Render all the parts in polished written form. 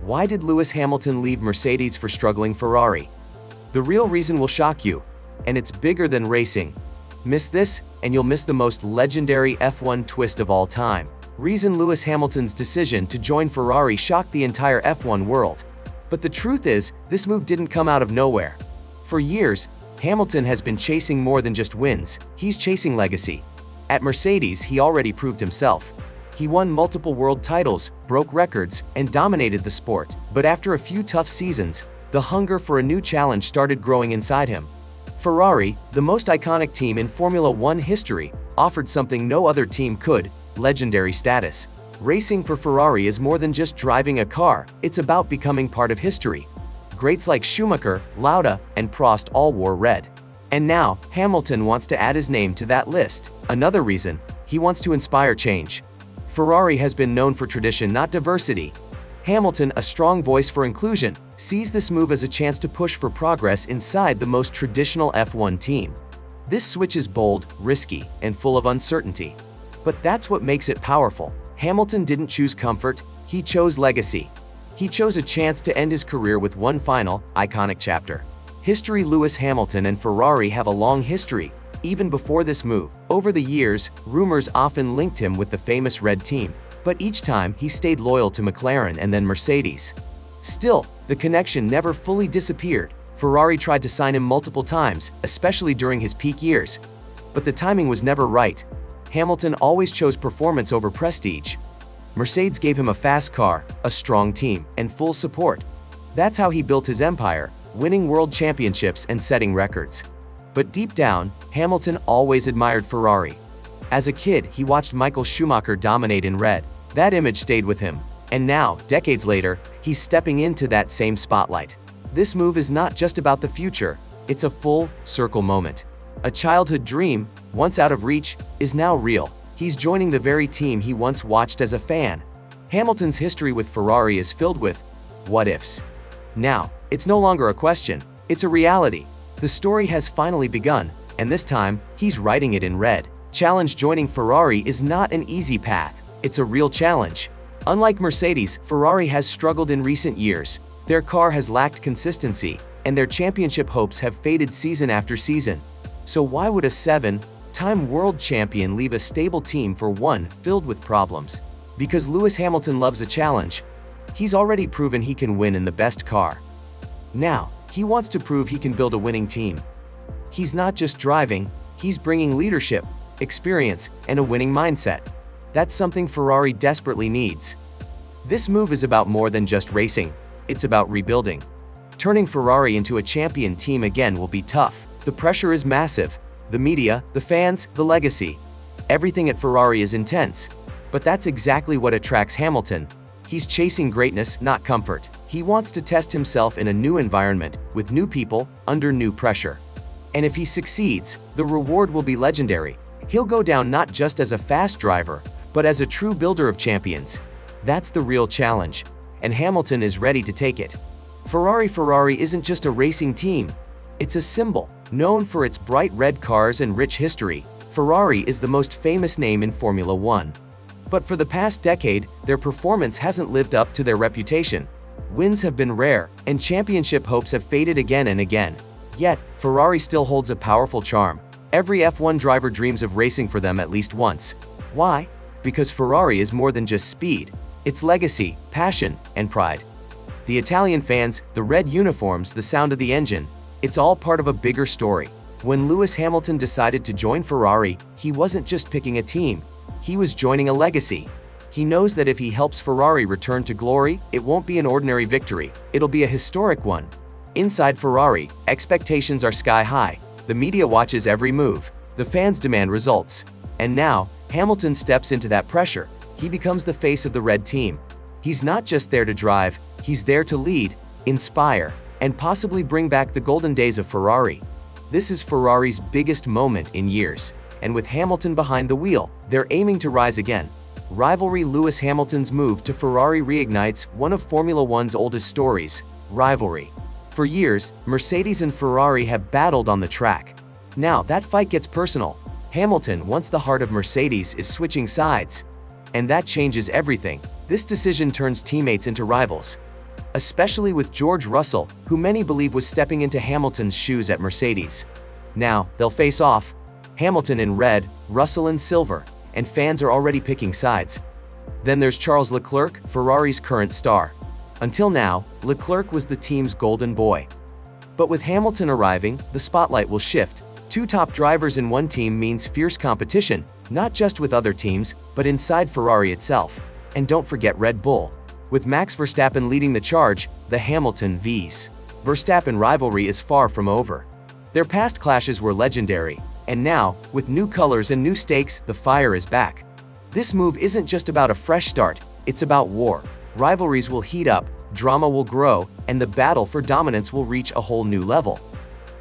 Why did Lewis Hamilton leave Mercedes for struggling Ferrari? The real reason will shock you, and it's bigger than racing. Miss this, and you'll miss the most legendary F1 twist of all time. Reason Lewis Hamilton's decision to join Ferrari shocked the entire F1 world. But the truth is, this move didn't come out of nowhere. For years, Hamilton has been chasing more than just wins, he's chasing legacy. At Mercedes, he already proved himself. He won multiple world titles, broke records, and dominated the sport. But after a few tough seasons, the hunger for a new challenge started growing inside him. Ferrari, the most iconic team in Formula One history, offered something no other team could: legendary status. Racing for Ferrari is more than just driving a car, it's about becoming part of history. Greats like Schumacher, Lauda, and Prost all wore red. And now, Hamilton wants to add his name to that list. Another reason, he wants to inspire change. Ferrari has been known for tradition, not diversity. Hamilton, a strong voice for inclusion, sees this move as a chance to push for progress inside the most traditional F1 team. This switch is bold, risky, and full of uncertainty. But that's what makes it powerful. Hamilton didn't choose comfort, he chose legacy. He chose a chance to end his career with one final, iconic chapter. History. Lewis Hamilton and Ferrari have a long history, even before this move. Over the years, rumors often linked him with the famous Red Team, but each time he stayed loyal to McLaren and then Mercedes. Still, the connection never fully disappeared. Ferrari tried to sign him multiple times, especially during his peak years. But the timing was never right. Hamilton always chose performance over prestige. Mercedes gave him a fast car, a strong team, and full support. That's how he built his empire, winning world championships and setting records. But deep down, Hamilton always admired Ferrari. As a kid, he watched Michael Schumacher dominate in red. That image stayed with him. And now, decades later, he's stepping into that same spotlight. This move is not just about the future, it's a full circle moment. A childhood dream, once out of reach, is now real. He's joining the very team he once watched as a fan. Hamilton's history with Ferrari is filled with what-ifs. Now, it's no longer a question, it's a reality. The story has finally begun, and this time, he's writing it in red. Challenge. Joining Ferrari is not an easy path, it's a real challenge. Unlike Mercedes, Ferrari has struggled in recent years. Their car has lacked consistency, and their championship hopes have faded season after season. So why would a seven-time world champion leave a stable team for one filled with problems? Because Lewis Hamilton loves a challenge. He's already proven he can win in the best car. Now, he wants to prove he can build a winning team. He's not just driving, he's bringing leadership, experience, and a winning mindset. That's something Ferrari desperately needs. This move is about more than just racing, it's about rebuilding. Turning Ferrari into a champion team again will be tough. The pressure is massive. The media, the fans, the legacy. Everything at Ferrari is intense. But that's exactly what attracts Hamilton. He's chasing greatness, not comfort. He wants to test himself in a new environment, with new people, under new pressure. And if he succeeds, the reward will be legendary. He'll go down not just as a fast driver, but as a true builder of champions. That's the real challenge, and Hamilton is ready to take it. Ferrari isn't just a racing team. It's a symbol. Known for its bright red cars and rich history, Ferrari is the most famous name in Formula One. But for the past decade, their performance hasn't lived up to their reputation. Wins have been rare, and championship hopes have faded again and again. Yet, Ferrari still holds a powerful charm. Every F1 driver dreams of racing for them at least once. Why? Because Ferrari is more than just speed. It's legacy, passion, and pride. The Italian fans, the red uniforms, the sound of the engine, it's all part of a bigger story. When Lewis Hamilton decided to join Ferrari, he wasn't just picking a team, he was joining a legacy. He knows that if he helps Ferrari return to glory, it won't be an ordinary victory, it'll be a historic one. Inside Ferrari, expectations are sky high. The media watches every move. The fans demand results. And now, Hamilton steps into that pressure. He becomes the face of the red team. He's not just there to drive, he's there to lead, inspire, and possibly bring back the golden days of Ferrari. This is Ferrari's biggest moment in years, and with Hamilton behind the wheel, they're aiming to rise again. Rivalry. Lewis Hamilton's move to Ferrari reignites one of Formula One's oldest stories, rivalry. For years, Mercedes and Ferrari have battled on the track. Now, that fight gets personal. Hamilton, once the heart of Mercedes, is switching sides. And that changes everything. This decision turns teammates into rivals. especially with George Russell, who many believe was stepping into Hamilton's shoes at Mercedes. Now, they'll face off. Hamilton in red, Russell in silver, and fans are already picking sides. Then there's Charles Leclerc, Ferrari's current star. Until now, Leclerc was the team's golden boy. But with Hamilton arriving, the spotlight will shift. Two top drivers in one team means fierce competition, not just with other teams, but inside Ferrari itself. And don't forget Red Bull. With Max Verstappen leading the charge, the Hamilton vs. Verstappen rivalry is far from over. Their past clashes were legendary, and now, with new colors and new stakes, the fire is back. This move isn't just about a fresh start, it's about war. Rivalries will heat up, drama will grow, and the battle for dominance will reach a whole new level.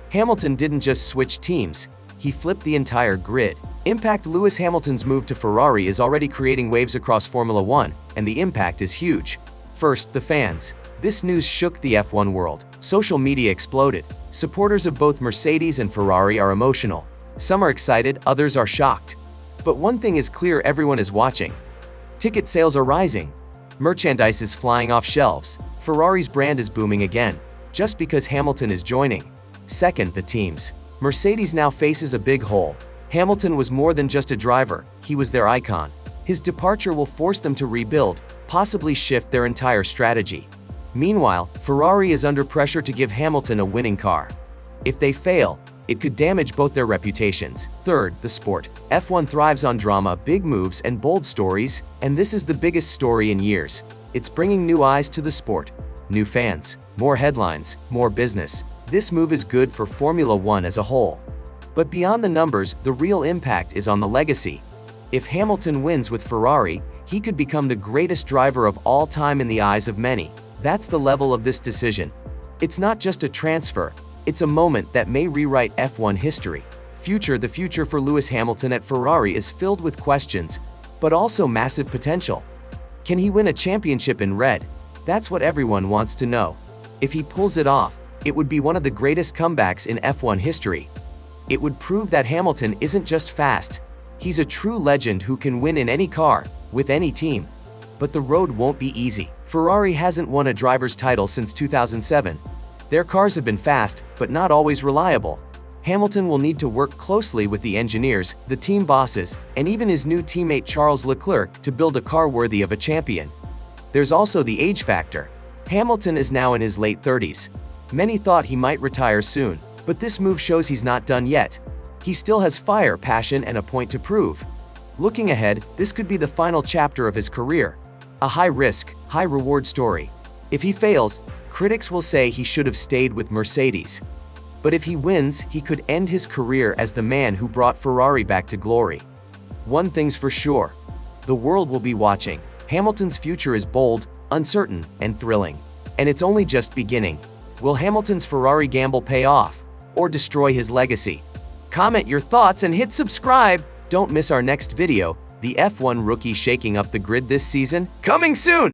Hamilton didn't just switch teams, he flipped the entire grid. Impact Lewis Hamilton's move to Ferrari is already creating waves across Formula One, and the impact is huge. First, the fans. This news shook the F1 world. Social media exploded. Supporters of both Mercedes and Ferrari are emotional. Some are excited, others are shocked. But one thing is clear: everyone is watching. Ticket sales are rising. Merchandise is flying off shelves. Ferrari's brand is booming again, just because Hamilton is joining. Second, the teams. Mercedes now faces a big hole. Hamilton was more than just a driver, he was their icon. His departure will force them to rebuild, possibly shift their entire strategy. Meanwhile, Ferrari is under pressure to give Hamilton a winning car. If they fail, it could damage both their reputations. Third, the sport. F1 thrives on drama, big moves, and bold stories, and this is the biggest story in years. It's bringing new eyes to the sport, new fans, more headlines, more business. This move is good for Formula One as a whole. But beyond the numbers, the real impact is on the legacy. If Hamilton wins with Ferrari, he could become the greatest driver of all time in the eyes of many. That's the level of this decision. It's not just a transfer, it's a moment that may rewrite F1 history. The future for Lewis Hamilton at Ferrari is filled with questions, but also massive potential. Can he win a championship in red? That's what everyone wants to know. If he pulls it off, it would be one of the greatest comebacks in F1 history. It would prove that Hamilton isn't just fast, he's a true legend who can win in any car, with any team. But the road won't be easy. Ferrari hasn't won a driver's title since 2007. Their cars have been fast, but not always reliable. Hamilton will need to work closely with the engineers, the team bosses, and even his new teammate Charles Leclerc to build a car worthy of a champion. There's also the age factor. Hamilton is now in his late 30s. Many thought he might retire soon, but this move shows he's not done yet. He still has fire, passion, and a point to prove. Looking ahead, this could be the final chapter of his career. A high-risk, high-reward story. If he fails, critics will say he should have stayed with Mercedes. But if he wins, he could end his career as the man who brought Ferrari back to glory. One thing's for sure, the world will be watching. Hamilton's future is bold, uncertain, and thrilling. And it's only just beginning. Will Hamilton's Ferrari gamble pay off, or destroy his legacy? Comment your thoughts and hit subscribe. Don't miss our next video, the F1 rookie shaking up the grid this season, coming soon!